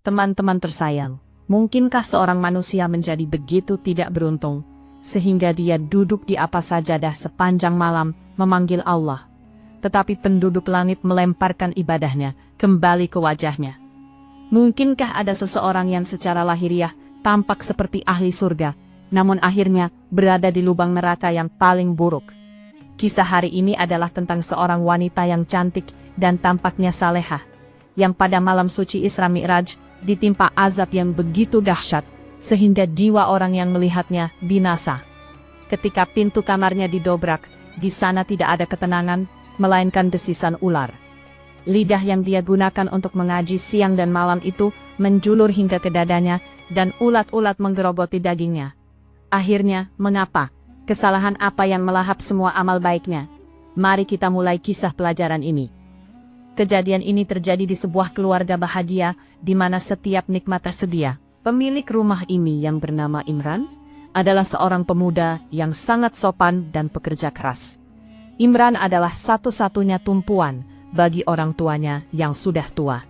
Teman-teman tersayang, mungkinkah seorang manusia menjadi begitu tidak beruntung, sehingga dia duduk di atas sajadah sepanjang malam memanggil Allah, tetapi penduduk langit melemparkan ibadahnya kembali ke wajahnya? Mungkinkah ada seseorang yang secara lahiriah tampak seperti ahli surga, namun akhirnya berada di lubang neraka yang paling buruk? Kisah hari ini adalah tentang seorang wanita yang cantik dan tampaknya salehah, yang pada malam suci Isra Mi'raj ditimpa azab yang begitu dahsyat, sehingga jiwa orang yang melihatnya binasa. Ketika pintu kamarnya didobrak, di sana tidak ada ketenangan, melainkan desisan ular. Lidah yang dia gunakan untuk mengaji siang dan malam itu menjulur hingga ke dadanya, dan ulat-ulat menggerogoti dagingnya. Akhirnya, mengapa? Kesalahan apa yang melahap semua amal baiknya? Mari kita mulai kisah pelajaran ini. Kejadian ini terjadi di sebuah keluarga bahagia, di mana setiap nikmat tersedia. Pemilik rumah ini yang bernama Imran, adalah seorang pemuda yang sangat sopan dan pekerja keras. Imran adalah satu-satunya tumpuan bagi orang tuanya yang sudah tua.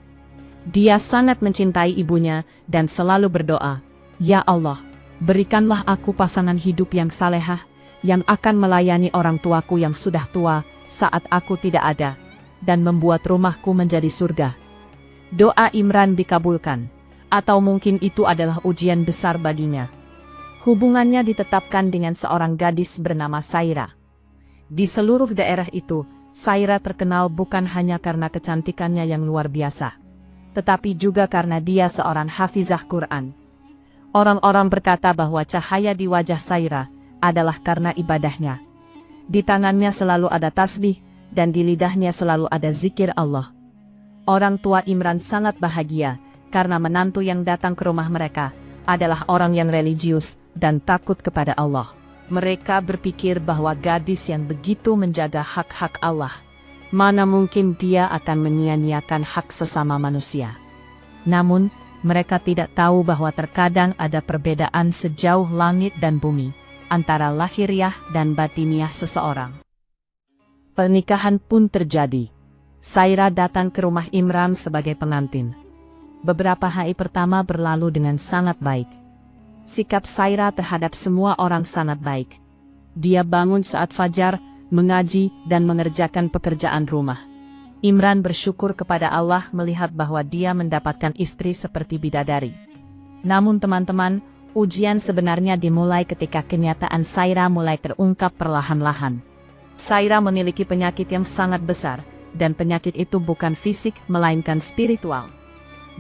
Dia sangat mencintai ibunya dan selalu berdoa, "Ya Allah, berikanlah aku pasangan hidup yang salehah, yang akan melayani orang tuaku yang sudah tua saat aku tidak ada, dan membuat rumahku menjadi surga." Doa Imran dikabulkan, atau mungkin itu adalah ujian besar baginya. Hubungannya ditetapkan dengan seorang gadis bernama Saira. Di seluruh daerah itu, Saira terkenal bukan hanya karena kecantikannya yang luar biasa, tetapi juga karena dia seorang hafizah Quran. Orang-orang berkata bahwa cahaya di wajah Saira adalah karena ibadahnya. Di tangannya selalu ada tasbih, dan di lidahnya selalu ada zikir Allah. Orang tua Imran sangat bahagia, karena menantu yang datang ke rumah mereka adalah orang yang religius dan takut kepada Allah. Mereka berpikir bahwa gadis yang begitu menjaga hak-hak Allah, mana mungkin dia akan menyia-nyiakan hak sesama manusia. Namun, mereka tidak tahu bahwa terkadang ada perbedaan sejauh langit dan bumi antara lahiriah dan batiniah seseorang. Pernikahan pun terjadi. Saira datang ke rumah Imran sebagai pengantin. Beberapa hari pertama berlalu dengan sangat baik. Sikap Saira terhadap semua orang sangat baik. Dia bangun saat fajar, mengaji, dan mengerjakan pekerjaan rumah. Imran bersyukur kepada Allah melihat bahwa dia mendapatkan istri seperti bidadari. Namun teman-teman, ujian sebenarnya dimulai ketika kenyataan Saira mulai terungkap perlahan-lahan. Saira memiliki penyakit yang sangat besar, dan penyakit itu bukan fisik melainkan spiritual.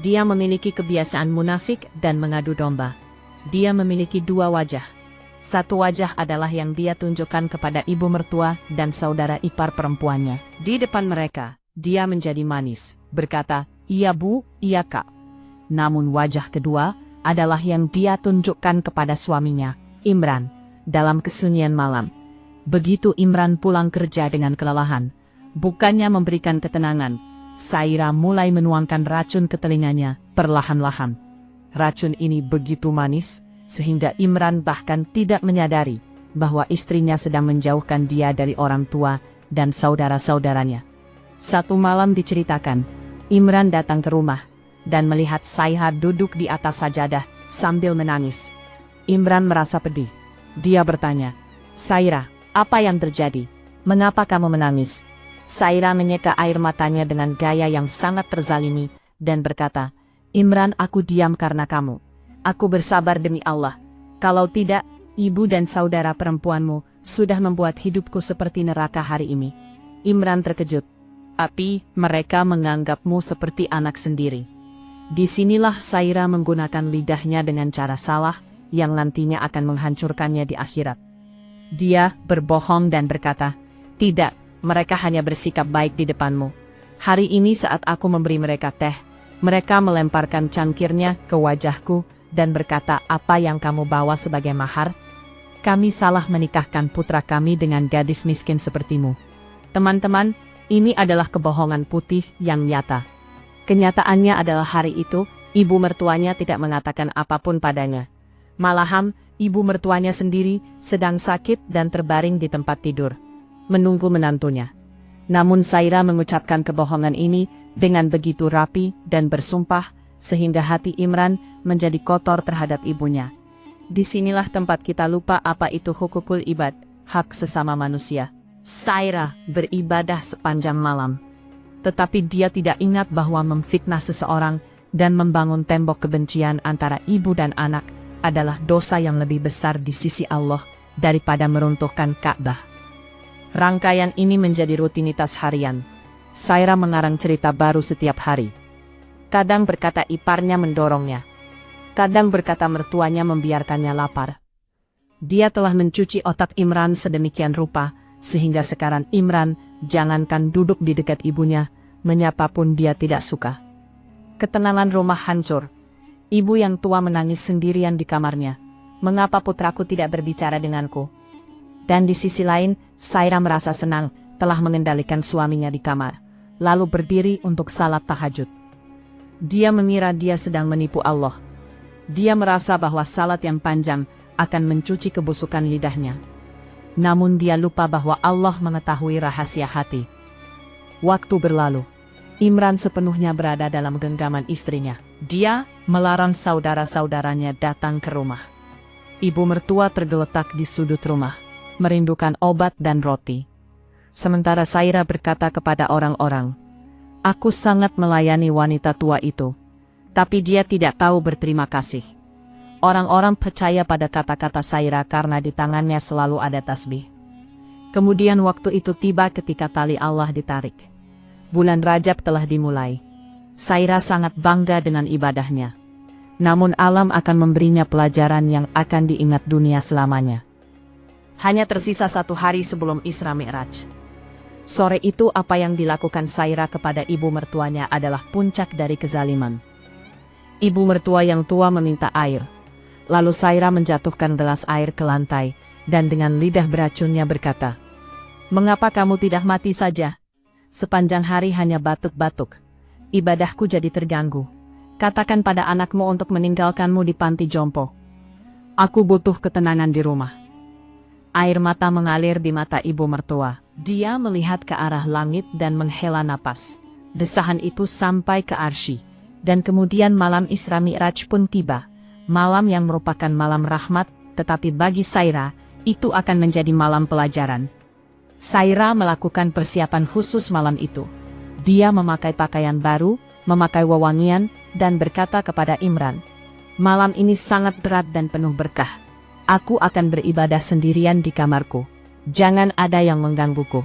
Dia memiliki kebiasaan munafik dan mengadu domba. Dia memiliki dua wajah. Satu wajah adalah yang dia tunjukkan kepada ibu mertua dan saudara ipar perempuannya. Di depan mereka, dia menjadi manis, berkata, "Iya bu, iya kak." Namun wajah kedua adalah yang dia tunjukkan kepada suaminya, Imran, dalam kesunyian malam. Begitu Imran pulang kerja dengan kelelahan, bukannya memberikan ketenangan, Saira mulai menuangkan racun ke telinganya perlahan-lahan. Racun ini begitu manis, sehingga Imran bahkan tidak menyadari bahwa istrinya sedang menjauhkan dia dari orang tua dan saudara-saudaranya. Satu malam diceritakan, Imran datang ke rumah dan melihat Saira duduk di atas sajadah sambil menangis. Imran merasa pedih. Dia bertanya, "Saira, apa yang terjadi? Mengapa kamu menangis?" Saira menyeka air matanya dengan gaya yang sangat terzalimi, dan berkata, "Imran, aku diam karena kamu. Aku bersabar demi Allah. Kalau tidak, ibu dan saudara perempuanmu sudah membuat hidupku seperti neraka hari ini." Imran terkejut. "Tapi mereka menganggapmu seperti anak sendiri." Disinilah Saira menggunakan lidahnya dengan cara salah, yang nantinya akan menghancurkannya di akhirat. Dia berbohong dan berkata, "Tidak, mereka hanya bersikap baik di depanmu. Hari ini saat aku memberi mereka teh, mereka melemparkan cangkirnya ke wajahku dan berkata, 'Apa yang kamu bawa sebagai mahar?' Kami salah menikahkan putra kami dengan gadis miskin sepertimu." Teman-teman, ini adalah kebohongan putih yang nyata. Kenyataannya adalah hari itu, ibu mertuanya tidak mengatakan apapun padanya. Malahan, ibu mertuanya sendiri sedang sakit dan terbaring di tempat tidur, menunggu menantunya. Namun Saira mengucapkan kebohongan ini dengan begitu rapi dan bersumpah, sehingga hati Imran menjadi kotor terhadap ibunya. Disinilah tempat kita lupa apa itu hukukul ibad, hak sesama manusia. Sairah beribadah sepanjang malam. Tetapi dia tidak ingat bahwa memfitnah seseorang dan membangun tembok kebencian antara ibu dan anak adalah dosa yang lebih besar di sisi Allah daripada meruntuhkan Ka'bah. Rangkaian ini menjadi rutinitas harian. Sairah mengarang cerita baru setiap hari. Kadang berkata iparnya mendorongnya. Kadang berkata mertuanya membiarkannya lapar. Dia telah mencuci otak Imran sedemikian rupa, sehingga sekarang Imran jangankan duduk di dekat ibunya, menyapa pun dia tidak suka. Ketenangan rumah hancur. Ibu yang tua menangis sendirian di kamarnya. Mengapa putraku tidak berbicara denganku? Dan di sisi lain, Sairah merasa senang telah mengendalikan suaminya di kamar, lalu berdiri untuk salat tahajud. Dia mengira dia sedang menipu Allah. Dia merasa bahwa salat yang panjang akan mencuci kebusukan lidahnya. Namun dia lupa bahwa Allah mengetahui rahasia hati. Waktu berlalu. Imran sepenuhnya berada dalam genggaman istrinya. Dia melarang saudara-saudaranya datang ke rumah. Ibu mertua tergeletak di sudut rumah, merindukan obat dan roti. Sementara Sairah berkata kepada orang-orang, "Aku sangat melayani wanita tua itu, tapi dia tidak tahu berterima kasih." Orang-orang percaya pada kata-kata Sairah karena di tangannya selalu ada tasbih. Kemudian waktu itu tiba ketika tali Allah ditarik. Bulan Rajab telah dimulai. Sairah sangat bangga dengan ibadahnya. Namun alam akan memberinya pelajaran yang akan diingat dunia selamanya. Hanya tersisa 1 hari sebelum Isra Mi'raj. Sore itu apa yang dilakukan Sairah kepada ibu mertuanya adalah puncak dari kezaliman. Ibu mertua yang tua meminta air. Lalu Sairah menjatuhkan gelas air ke lantai, dan dengan lidah beracunnya berkata, "Mengapa kamu tidak mati saja? Sepanjang hari hanya batuk-batuk. Ibadahku jadi terganggu. Katakan pada anakmu untuk meninggalkanmu di panti jompo. Aku butuh ketenangan di rumah." Air mata mengalir di mata ibu mertua. Dia melihat ke arah langit dan menghela napas. Desahan itu sampai ke arsy. Dan kemudian malam Isra Mi'raj pun tiba. Malam yang merupakan malam rahmat, tetapi bagi Sairah, itu akan menjadi malam pelajaran. Sairah melakukan persiapan khusus malam itu. Dia memakai pakaian baru, memakai wewangian, dan berkata kepada Imran, "Malam ini sangat berat dan penuh berkah. Aku akan beribadah sendirian di kamarku. Jangan ada yang menggangguku."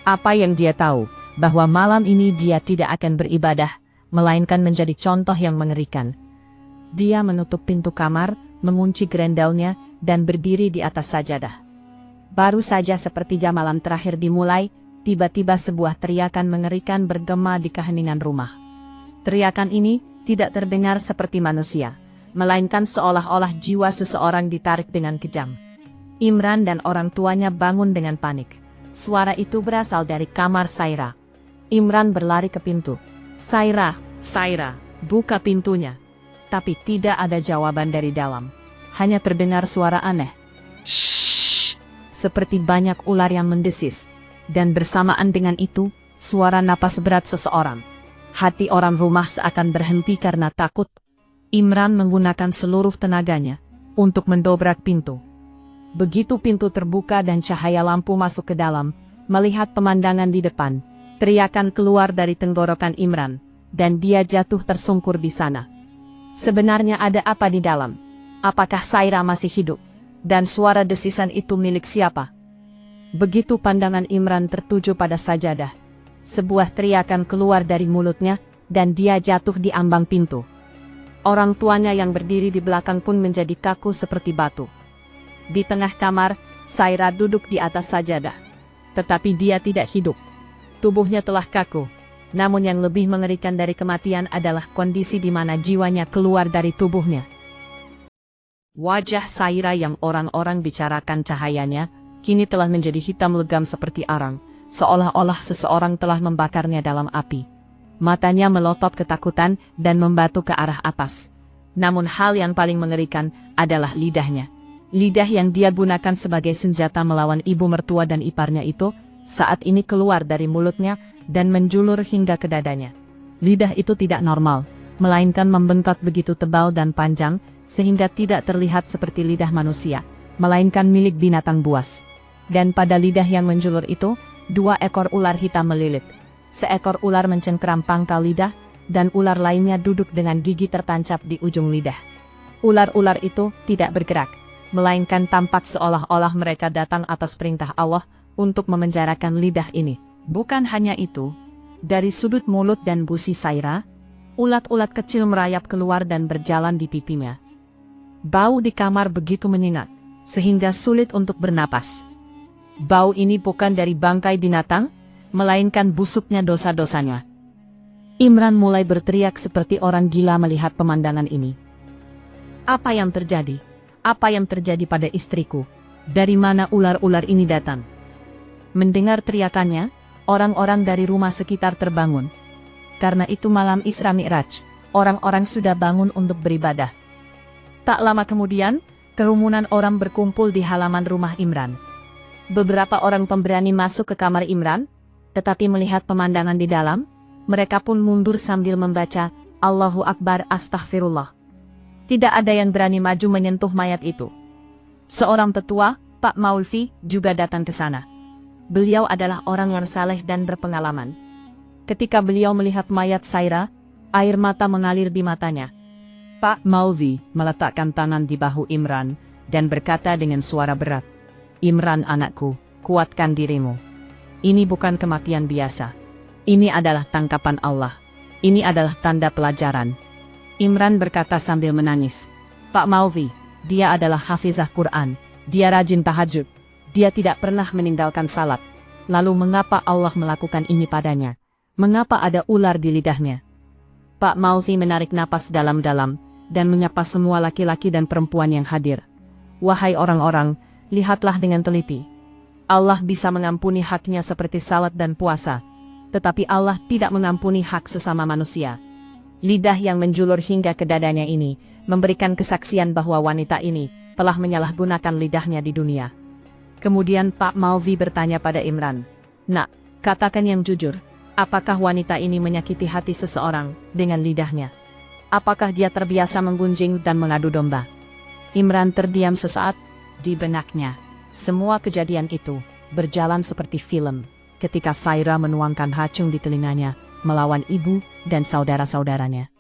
Apa yang dia tahu, bahwa malam ini dia tidak akan beribadah, melainkan menjadi contoh yang mengerikan. Dia menutup pintu kamar, mengunci grendelnya, dan berdiri di atas sajadah. Baru saja sepertiga malam terakhir dimulai, tiba-tiba sebuah teriakan mengerikan bergema di keheningan rumah. Teriakan ini tidak terdengar seperti manusia, melainkan seolah-olah jiwa seseorang ditarik dengan kejam. Imran dan orang tuanya bangun dengan panik. Suara itu berasal dari kamar Sairah. Imran berlari ke pintu. "Sairah, Sairah, buka pintunya." Tapi tidak ada jawaban dari dalam. Hanya terdengar suara aneh. "Shh!" Seperti banyak ular yang mendesis. Dan bersamaan dengan itu, suara napas berat seseorang. Hati orang rumah seakan berhenti karena takut. Imran menggunakan seluruh tenaganya untuk mendobrak pintu. Begitu pintu terbuka dan cahaya lampu masuk ke dalam, melihat pemandangan di depan, teriakan keluar dari tenggorokan Imran, dan dia jatuh tersungkur di sana. Sebenarnya ada apa di dalam? Apakah Sairah masih hidup? Dan suara desisan itu milik siapa? Begitu pandangan Imran tertuju pada sajadah, sebuah teriakan keluar dari mulutnya, dan dia jatuh di ambang pintu. Orang tuanya yang berdiri di belakang pun menjadi kaku seperti batu. Di tengah kamar, Sairah duduk di atas sajadah. Tetapi dia tidak hidup. Tubuhnya telah kaku. Namun yang lebih mengerikan dari kematian adalah kondisi di mana jiwanya keluar dari tubuhnya. Wajah Sairah yang orang-orang bicarakan cahayanya, kini telah menjadi hitam legam seperti arang, seolah-olah seseorang telah membakarnya dalam api. Matanya melotot ketakutan dan membatu ke arah atas. Namun hal yang paling mengerikan adalah lidahnya. Lidah yang dia gunakan sebagai senjata melawan ibu mertua dan iparnya itu, saat ini keluar dari mulutnya dan menjulur hingga ke dadanya. Lidah itu tidak normal, melainkan membengkak begitu tebal dan panjang, sehingga tidak terlihat seperti lidah manusia, melainkan milik binatang buas. Dan pada lidah yang menjulur itu, 2 ekor ular hitam melilit. Seekor ular mencengkeram pangkal lidah, dan ular lainnya duduk dengan gigi tertancap di ujung lidah. Ular-ular itu tidak bergerak, melainkan tampak seolah-olah mereka datang atas perintah Allah untuk memenjarakan lidah ini. Bukan hanya itu, dari sudut mulut dan busi Saira, ulat-ulat kecil merayap keluar dan berjalan di pipinya. Bau di kamar begitu menyengat, sehingga sulit untuk bernapas. Bau ini bukan dari bangkai binatang, melainkan busuknya dosa-dosanya. Imran mulai berteriak seperti orang gila melihat pemandangan ini. Apa yang terjadi? Apa yang terjadi pada istriku? Dari mana ular-ular ini datang? Mendengar teriakannya, orang-orang dari rumah sekitar terbangun. Karena itu malam Isra Mi'raj, orang-orang sudah bangun untuk beribadah. Tak lama kemudian, kerumunan orang berkumpul di halaman rumah Imran. Beberapa orang pemberani masuk ke kamar Imran, tetapi melihat pemandangan di dalam, mereka pun mundur sambil membaca, Allahu Akbar Astaghfirullah. Tidak ada yang berani maju menyentuh mayat itu. Seorang tetua, Pak Maulvi, juga datang ke sana. Beliau adalah orang yang saleh dan berpengalaman. Ketika beliau melihat mayat Saira, air mata mengalir di matanya. Pak Maulvi meletakkan tangan di bahu Imran dan berkata dengan suara berat, Imran anakku, kuatkan dirimu. Ini bukan kematian biasa. Ini adalah tangkapan Allah. Ini adalah tanda pelajaran. Imran berkata sambil menangis, Pak Maulvi, dia adalah hafizah Quran, dia rajin tahajud. Dia tidak pernah meninggalkan salat. Lalu mengapa Allah melakukan ini padanya? Mengapa ada ular di lidahnya? Pak Maulvi menarik napas dalam-dalam, dan menyapa semua laki-laki dan perempuan yang hadir. Wahai orang-orang, lihatlah dengan teliti. Allah bisa mengampuni haknya seperti salat dan puasa. Tetapi Allah tidak mengampuni hak sesama manusia. Lidah yang menjulur hingga ke dadanya ini, memberikan kesaksian bahwa wanita ini telah menyalahgunakan lidahnya di dunia. Kemudian Pak Maulvi bertanya pada Imran, Nak, katakan yang jujur, apakah wanita ini menyakiti hati seseorang dengan lidahnya? Apakah dia terbiasa menggunjing dan mengadu domba? Imran terdiam sesaat, di benaknya. Semua kejadian itu berjalan seperti film, ketika Saira menuangkan hacung di telinganya, melawan ibu dan saudara-saudaranya.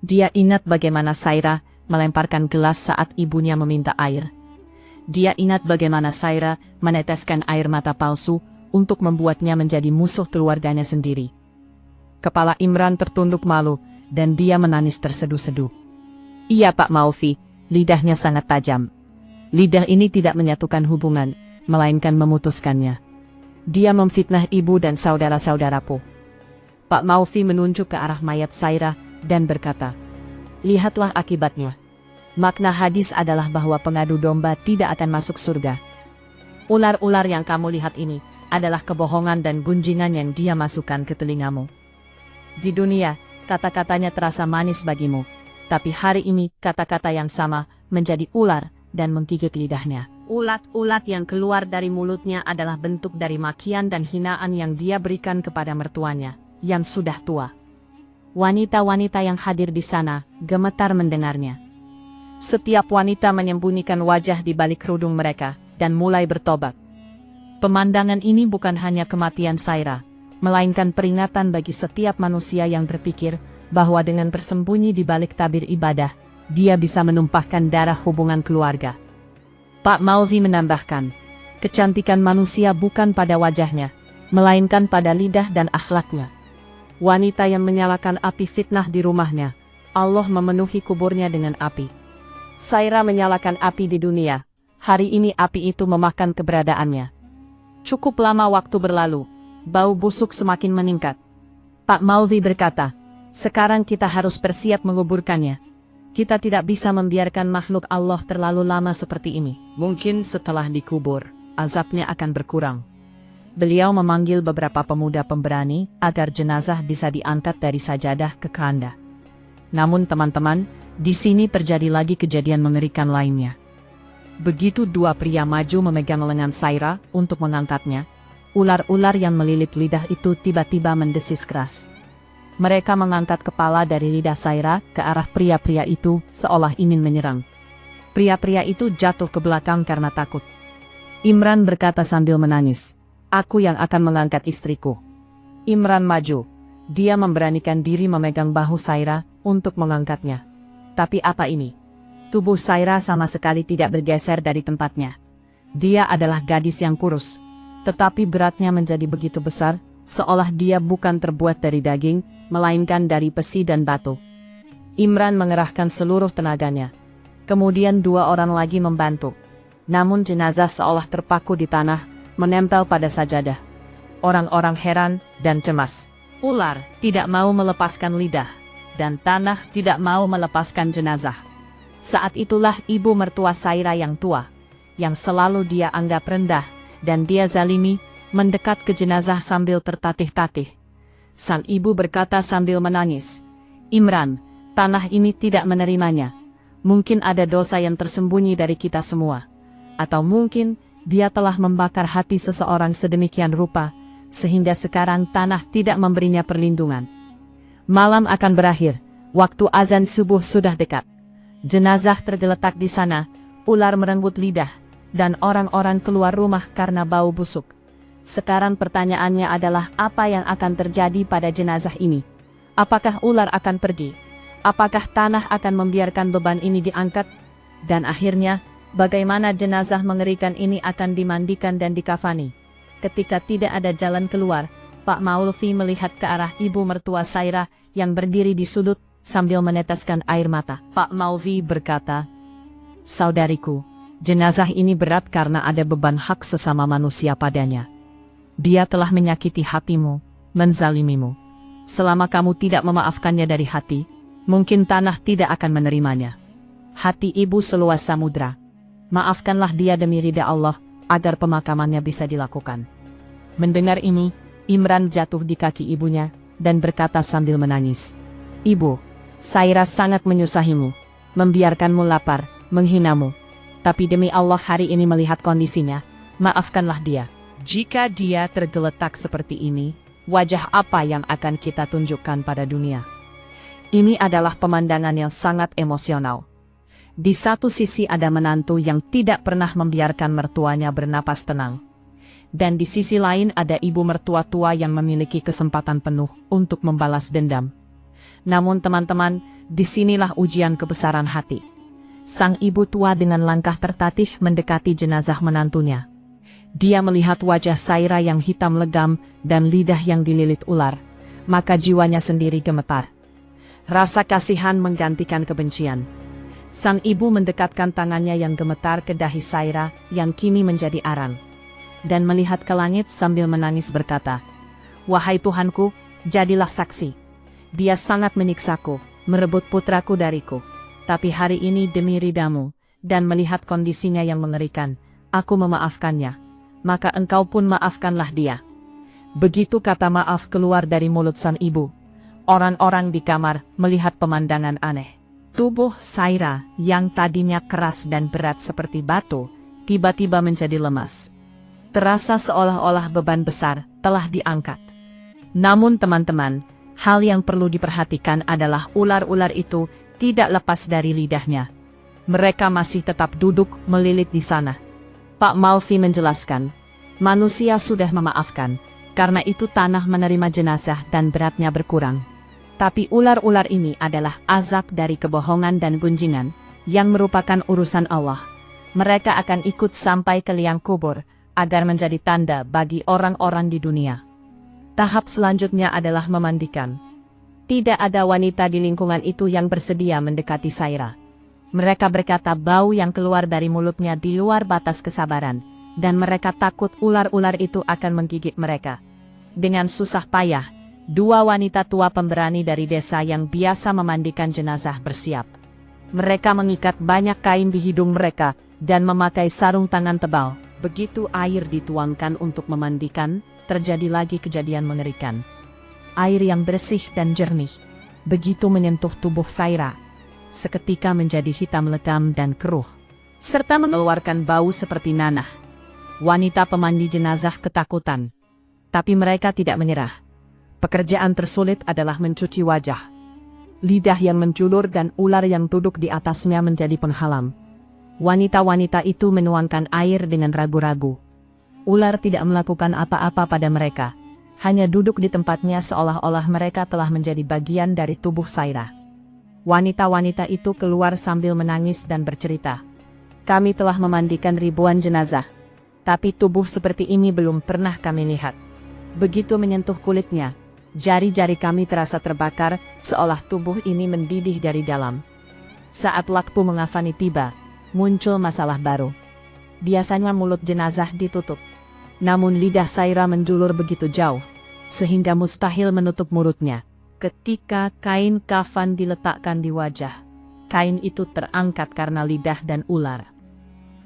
Dia ingat bagaimana Saira melemparkan gelas saat ibunya meminta air. Dia ingat bagaimana Saira meneteskan air mata palsu untuk membuatnya menjadi musuh keluarganya sendiri. Kepala Imran tertunduk malu, dan dia menangis terseduh-seduh. Iya Pak Maulvi, lidahnya sangat tajam. Lidah ini tidak menyatukan hubungan, melainkan memutuskannya. Dia memfitnah ibu dan saudara-saudaraku. Pak Maulvi menunjuk ke arah mayat Saira, dan berkata, Lihatlah akibatnya. Makna hadis adalah bahwa pengadu domba tidak akan masuk surga. Ular-ular yang kamu lihat ini adalah kebohongan dan gunjingan yang dia masukkan ke telingamu. Di dunia, kata-katanya terasa manis bagimu, tapi hari ini kata-kata yang sama menjadi ular dan menggigit lidahnya. Ulat-ulat yang keluar dari mulutnya adalah bentuk dari makian dan hinaan yang dia berikan kepada mertuanya, yang sudah tua. Wanita-wanita yang hadir di sana gemetar mendengarnya. Setiap wanita menyembunyikan wajah di balik kerudung mereka, dan mulai bertobat. Pemandangan ini bukan hanya kematian Saira, melainkan peringatan bagi setiap manusia yang berpikir bahwa dengan bersembunyi di balik tabir ibadah, dia bisa menumpahkan darah hubungan keluarga. Pak Maulvi menambahkan, kecantikan manusia bukan pada wajahnya, melainkan pada lidah dan akhlaknya. Wanita yang menyalakan api fitnah di rumahnya, Allah memenuhi kuburnya dengan api. Saira menyalakan api di dunia, hari ini api itu memakan keberadaannya. Cukup lama waktu berlalu, bau busuk semakin meningkat. Pak Maulvi berkata, sekarang kita harus bersiap menguburkannya. Kita tidak bisa membiarkan makhluk Allah terlalu lama seperti ini. Mungkin setelah dikubur, azabnya akan berkurang. Beliau memanggil beberapa pemuda pemberani agar jenazah bisa diangkat dari sajadah ke kanda. Namun teman-teman, di sini terjadi lagi kejadian mengerikan lainnya. Begitu 2 pria maju memegang lengan Saira untuk mengangkatnya, ular-ular yang melilit lidah itu tiba-tiba mendesis keras. Mereka mengangkat kepala dari lidah Saira ke arah pria-pria itu seolah ingin menyerang. Pria-pria itu jatuh ke belakang karena takut. Imran berkata sambil menangis, "Aku yang akan mengangkat istriku." Imran maju. Dia memberanikan diri memegang bahu Saira untuk mengangkatnya. Tapi apa ini? Tubuh Saira sama sekali tidak bergeser dari tempatnya. Dia adalah gadis yang kurus, tetapi beratnya menjadi begitu besar, seolah dia bukan terbuat dari daging, melainkan dari besi dan batu. Imran mengerahkan seluruh tenaganya. Kemudian dua orang lagi membantu. Namun jenazah seolah terpaku di tanah, menempel pada sajadah. Orang-orang heran dan cemas. Ular tidak mau melepaskan lidah, dan tanah tidak mau melepaskan jenazah. Saat itulah ibu mertua Saira yang tua, yang selalu dia anggap rendah, dan dia zalimi, mendekat ke jenazah sambil tertatih-tatih. Sang ibu berkata sambil menangis, "Imran, tanah ini tidak menerimanya. Mungkin ada dosa yang tersembunyi dari kita semua. Atau mungkin dia telah membakar hati seseorang sedemikian rupa, sehingga sekarang tanah tidak memberinya perlindungan." Malam akan berakhir, waktu azan subuh sudah dekat. Jenazah tergeletak di sana, ular merenggut lidah, dan orang-orang keluar rumah karena bau busuk. Sekarang pertanyaannya adalah apa yang akan terjadi pada jenazah ini? Apakah ular akan pergi? Apakah tanah akan membiarkan beban ini diangkat? Dan akhirnya, bagaimana jenazah mengerikan ini akan dimandikan dan dikafani? Ketika tidak ada jalan keluar, Pak Maulvi melihat ke arah ibu mertua Saira yang berdiri di sudut sambil meneteskan air mata. Pak Maulvi berkata, "Saudariku, jenazah ini berat karena ada beban hak sesama manusia padanya. Dia telah menyakiti hatimu, menzalimimu. Selama kamu tidak memaafkannya dari hati, mungkin tanah tidak akan menerimanya. Hati ibu seluas samudra. Maafkanlah dia demi ridha Allah, agar pemakamannya bisa dilakukan." Mendengar ini, Imran jatuh di kaki ibunya, dan berkata sambil menangis, "Ibu, Saira sangat menyusahimu, membiarkanmu lapar, menghinamu. Tapi demi Allah hari ini melihat kondisinya, maafkanlah dia. Jika dia tergeletak seperti ini, wajah apa yang akan kita tunjukkan pada dunia?" Ini adalah pemandangan yang sangat emosional. Di satu sisi ada menantu yang tidak pernah membiarkan mertuanya bernapas tenang. Dan di sisi lain ada ibu mertua tua yang memiliki kesempatan penuh untuk membalas dendam. Namun teman-teman, disinilah ujian kebesaran hati. Sang ibu tua dengan langkah tertatih mendekati jenazah menantunya. Dia melihat wajah Saira yang hitam legam dan lidah yang dililit ular, maka jiwanya sendiri gemetar. Rasa kasihan menggantikan kebencian. Sang ibu mendekatkan tangannya yang gemetar ke dahi Saira yang kini menjadi arang. Dan melihat ke langit sambil menangis berkata, "Wahai Tuhanku, jadilah saksi. Dia sangat menyiksaku, merebut putraku dariku. Tapi hari ini demi ridamu, dan melihat kondisinya yang mengerikan, aku memaafkannya. Maka engkau pun maafkanlah dia." Begitu kata maaf keluar dari mulut sang ibu. Orang-orang di kamar melihat pemandangan aneh. Tubuh Saira yang tadinya keras dan berat seperti batu, tiba-tiba menjadi lemas. Terasa seolah-olah beban besar telah diangkat. Namun teman-teman, hal yang perlu diperhatikan adalah ular-ular itu tidak lepas dari lidahnya. Mereka masih tetap duduk melilit di sana. Pak Maulvi menjelaskan, manusia sudah memaafkan, karena itu tanah menerima jenazah dan beratnya berkurang. Tapi ular-ular ini adalah azab dari kebohongan dan gunjingan, yang merupakan urusan Allah. Mereka akan ikut sampai ke liang kubur, agar menjadi tanda bagi orang-orang di dunia. Tahap selanjutnya adalah memandikan. Tidak ada wanita di lingkungan itu yang bersedia mendekati Saira. Mereka berkata bau yang keluar dari mulutnya di luar batas kesabaran, dan mereka takut ular-ular itu akan menggigit mereka. Dengan susah payah, dua wanita tua pemberani dari desa yang biasa memandikan jenazah bersiap. Mereka mengikat banyak kain di hidung mereka, dan memakai sarung tangan tebal. Begitu air dituangkan untuk memandikan, terjadi lagi kejadian mengerikan. Air yang bersih dan jernih, begitu menyentuh tubuh Saira, seketika menjadi hitam legam dan keruh, serta mengeluarkan bau seperti nanah. Wanita pemandi jenazah ketakutan. Tapi mereka tidak menyerah. Pekerjaan tersulit adalah mencuci wajah. Lidah yang menjulur dan ular yang duduk di atasnya menjadi penghalang. Wanita-wanita itu menuangkan air dengan ragu-ragu. Ular tidak melakukan apa-apa pada mereka, hanya duduk di tempatnya seolah-olah mereka telah menjadi bagian dari tubuh Saira. Wanita-wanita itu keluar sambil menangis dan bercerita. Kami telah memandikan ribuan jenazah, tapi tubuh seperti ini belum pernah kami lihat. Begitu menyentuh kulitnya, jari-jari kami terasa terbakar, seolah tubuh ini mendidih dari dalam. Saat waktu mengafani tiba, muncul masalah baru. Biasanya mulut jenazah ditutup, namun lidah Saira menjulur begitu jauh, sehingga mustahil menutup mulutnya. Ketika kain kafan diletakkan di wajah, kain itu terangkat karena lidah dan ular.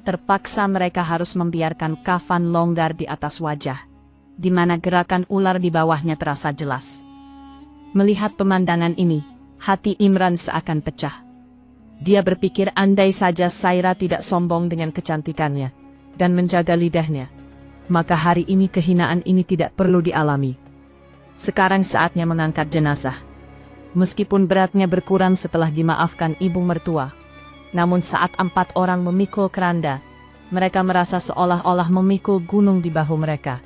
Terpaksa mereka harus membiarkan kafan longgar di atas wajah, di mana gerakan ular di bawahnya terasa jelas. Melihat pemandangan ini, hati Imran seakan pecah. Dia berpikir andai saja Saira tidak sombong dengan kecantikannya dan menjaga lidahnya, maka hari ini kehinaan ini tidak perlu dialami. Sekarang saatnya mengangkat jenazah. Meskipun beratnya berkurang setelah dimaafkan ibu mertua, namun saat 4 orang memikul keranda, mereka merasa seolah-olah memikul gunung di bahu mereka.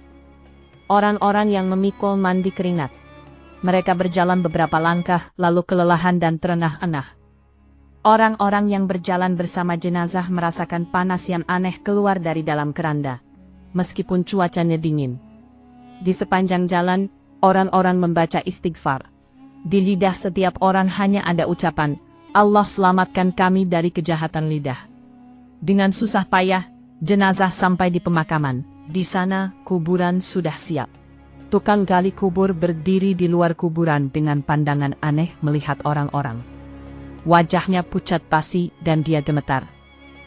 Orang-orang yang memikul mandi keringat. Mereka berjalan beberapa langkah, lalu kelelahan dan terengah-engah. Orang-orang yang berjalan bersama jenazah merasakan panas yang aneh keluar dari dalam keranda, meskipun cuacanya dingin. Di sepanjang jalan, orang-orang membaca istighfar. Di lidah setiap orang hanya ada ucapan, Allah selamatkan kami dari kejahatan lidah. Dengan susah payah, jenazah sampai di pemakaman. Di sana, kuburan sudah siap. Tukang gali kubur berdiri di luar kuburan dengan pandangan aneh melihat orang-orang. Wajahnya pucat pasi dan dia gemetar.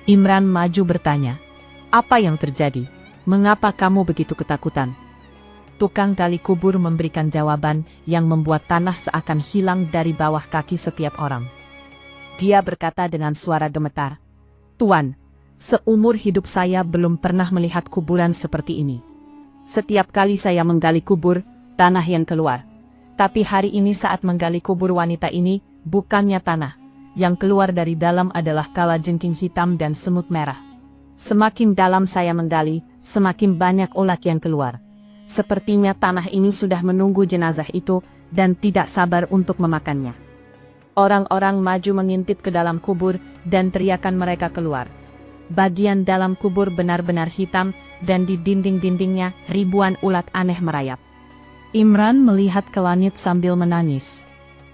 Imran maju bertanya, "Apa yang terjadi? Mengapa kamu begitu ketakutan?" Tukang gali kubur memberikan jawaban yang membuat tanah seakan hilang dari bawah kaki setiap orang. Dia berkata dengan suara gemetar, "Tuan, seumur hidup saya belum pernah melihat kuburan seperti ini. Setiap kali saya menggali kubur, tanah yang keluar. Tapi hari ini saat menggali kubur wanita ini, bukannya tanah. Yang keluar dari dalam adalah kalajengking hitam dan semut merah. Semakin dalam saya menggali, semakin banyak ulat yang keluar. Sepertinya tanah ini sudah menunggu jenazah itu dan tidak sabar untuk memakannya." Orang-orang maju mengintip ke dalam kubur dan teriakan mereka keluar. Bagian dalam kubur benar-benar hitam dan di dinding-dindingnya ribuan ulat aneh merayap. Imran melihat ke langit sambil menangis.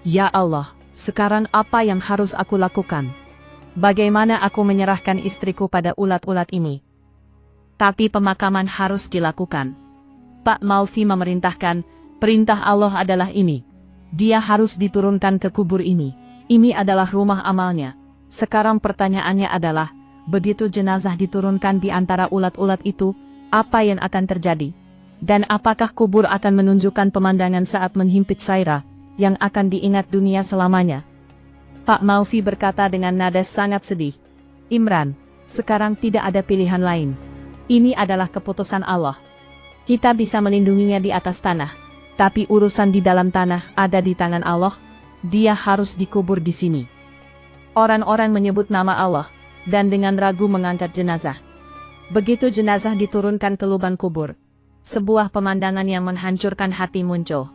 "Ya Allah, sekarang apa yang harus aku lakukan? Bagaimana aku menyerahkan istriku pada ulat-ulat ini?" Tapi pemakaman harus dilakukan. Pak Malfi memerintahkan, perintah Allah adalah ini. Dia harus diturunkan ke kubur ini. Ini adalah rumah amalnya. Sekarang pertanyaannya adalah, begitu jenazah diturunkan di antara ulat-ulat itu, apa yang akan terjadi? Dan apakah kubur akan menunjukkan pemandangan saat menghimpit Saira, yang akan diingat dunia selamanya? Pak Malfi berkata dengan nada sangat sedih. "Imran, sekarang tidak ada pilihan lain. Ini adalah keputusan Allah. Kita bisa melindunginya di atas tanah, tapi urusan di dalam tanah ada di tangan Allah. Dia harus dikubur di sini." Orang-orang menyebut nama Allah, dan dengan ragu mengangkat jenazah. Begitu jenazah diturunkan ke lubang kubur, sebuah pemandangan yang menghancurkan hati muncul.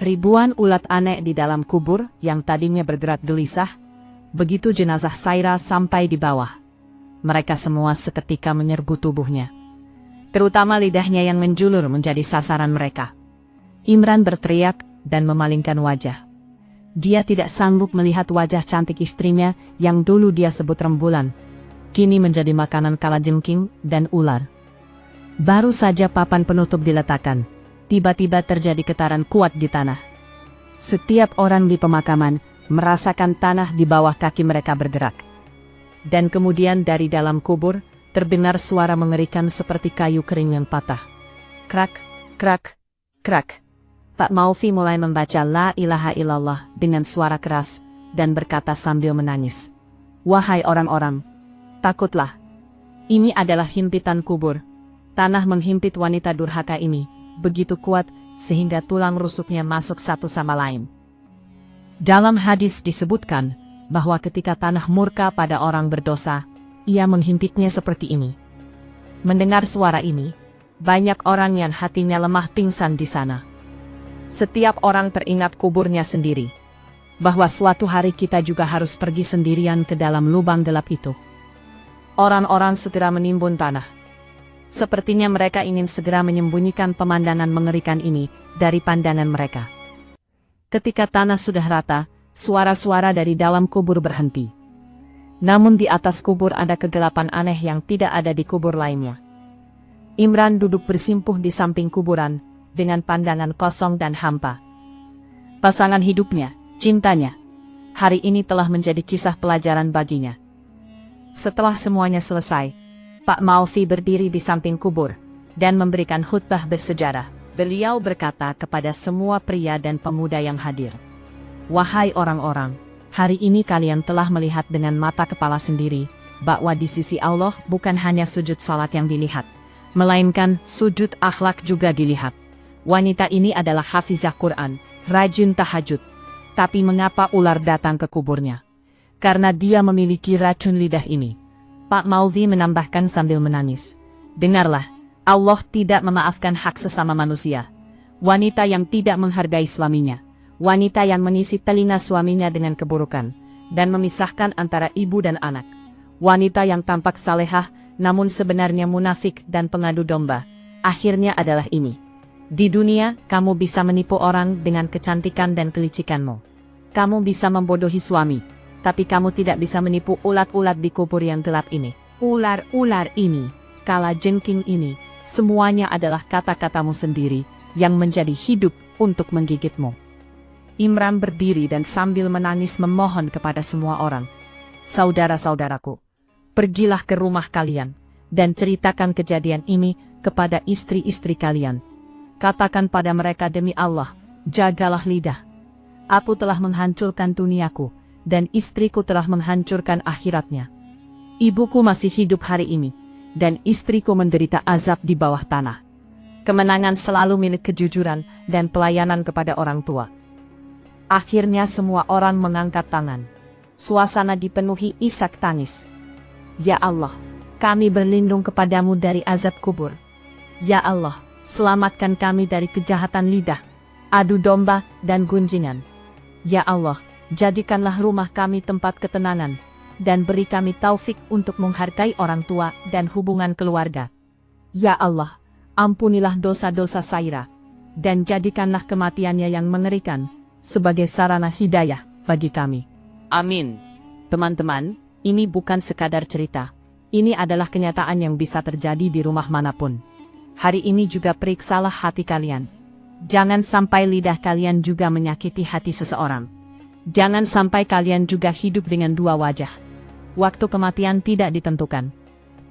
Ribuan ulat aneh di dalam kubur yang tadinya bergerak gelisah. Begitu jenazah Saira sampai di bawah, mereka semua seketika menyerbu tubuhnya. Terutama lidahnya yang menjulur menjadi sasaran mereka. Imran berteriak dan memalingkan wajah. Dia tidak sanggup melihat wajah cantik istrinya yang dulu dia sebut rembulan, kini menjadi makanan kalajengking dan ular. Baru saja papan penutup diletakkan, tiba-tiba terjadi getaran kuat di tanah. Setiap orang di pemakaman merasakan tanah di bawah kaki mereka bergerak. Dan kemudian dari dalam kubur, terdengar suara mengerikan seperti kayu kering yang patah. Krak, krak, krak. Pak Malfi mulai membaca La ilaha illallah dengan suara keras, dan berkata sambil menangis, "Wahai orang-orang, takutlah. Ini adalah himpitan kubur. Tanah menghimpit wanita durhaka ini, begitu kuat, sehingga tulang rusuknya masuk satu sama lain. Dalam hadis disebutkan bahwa ketika tanah murka pada orang berdosa, ia menghimpitnya seperti ini. Mendengar suara ini, banyak orang yang hatinya lemah pingsan di sana. Setiap orang teringat kuburnya sendiri, bahwa suatu hari kita juga harus pergi sendirian ke dalam lubang gelap itu. Orang-orang segera menimbun tanah. Sepertinya mereka ingin segera menyembunyikan pemandangan mengerikan ini dari pandangan mereka. Ketika tanah sudah rata, suara-suara dari dalam kubur berhenti. Namun di atas kubur ada kegelapan aneh yang tidak ada di kubur lainnya. Imran duduk bersimpuh di samping kuburan, dengan pandangan kosong dan hampa. Pasangan hidupnya, cintanya, hari ini telah menjadi kisah pelajaran baginya. Setelah semuanya selesai, Pak Maufi berdiri di samping kubur, dan memberikan khutbah bersejarah. Beliau berkata kepada semua pria dan pemuda yang hadir, "Wahai orang-orang, hari ini kalian telah melihat dengan mata kepala sendiri, bahwa di sisi Allah bukan hanya sujud salat yang dilihat, melainkan sujud akhlak juga dilihat. Wanita ini adalah hafizah Quran, rajin tahajud. Tapi mengapa ular datang ke kuburnya? Karena dia memiliki racun lidah ini." Pak Maufi menambahkan sambil menangis, "Dengarlah, Allah tidak memaafkan hak sesama manusia. Wanita yang tidak menghargai suaminya, wanita yang mengisi telinga suaminya dengan keburukan, dan memisahkan antara ibu dan anak, wanita yang tampak salehah, namun sebenarnya munafik dan pengadu domba, akhirnya adalah ini. Di dunia, kamu bisa menipu orang dengan kecantikan dan kelicikanmu. Kamu bisa membodohi suami, tapi kamu tidak bisa menipu ulat-ulat di kubur yang gelap ini. Ular-ular ini, kalajengking ini, semuanya adalah kata-katamu sendiri yang menjadi hidup untuk menggigitmu." Imran berdiri dan sambil menangis memohon kepada semua orang, "Saudara-saudaraku, pergilah ke rumah kalian, dan ceritakan kejadian ini kepada istri-istri kalian. Katakan pada mereka, demi Allah, jagalah lidah. Aku telah menghancurkan duniaku, dan istriku telah menghancurkan akhiratnya. Ibuku masih hidup hari ini, dan istriku menderita azab di bawah tanah. Kemenangan selalu milik kejujuran dan pelayanan kepada orang tua." Akhirnya semua orang mengangkat tangan. Suasana dipenuhi isak tangis. "Ya Allah, kami berlindung kepadamu dari azab kubur. Ya Allah, selamatkan kami dari kejahatan lidah, adu domba, dan gunjingan. Ya Allah, jadikanlah rumah kami tempat ketenangan, dan beri kami taufik untuk menghargai orang tua dan hubungan keluarga. Ya Allah, ampunilah dosa-dosa Saira, dan jadikanlah kematiannya yang mengerikan sebagai sarana hidayah bagi kami. Amin." Teman-teman, ini bukan sekadar cerita. Ini adalah kenyataan yang bisa terjadi di rumah manapun. Hari ini juga periksalah hati kalian. Jangan sampai lidah kalian juga menyakiti hati seseorang. Jangan sampai kalian juga hidup dengan dua wajah. Waktu kematian tidak ditentukan.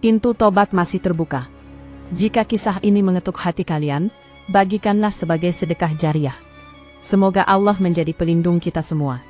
Pintu tobat masih terbuka. Jika kisah ini mengetuk hati kalian, bagikanlah sebagai sedekah jariah. Semoga Allah menjadi pelindung kita semua.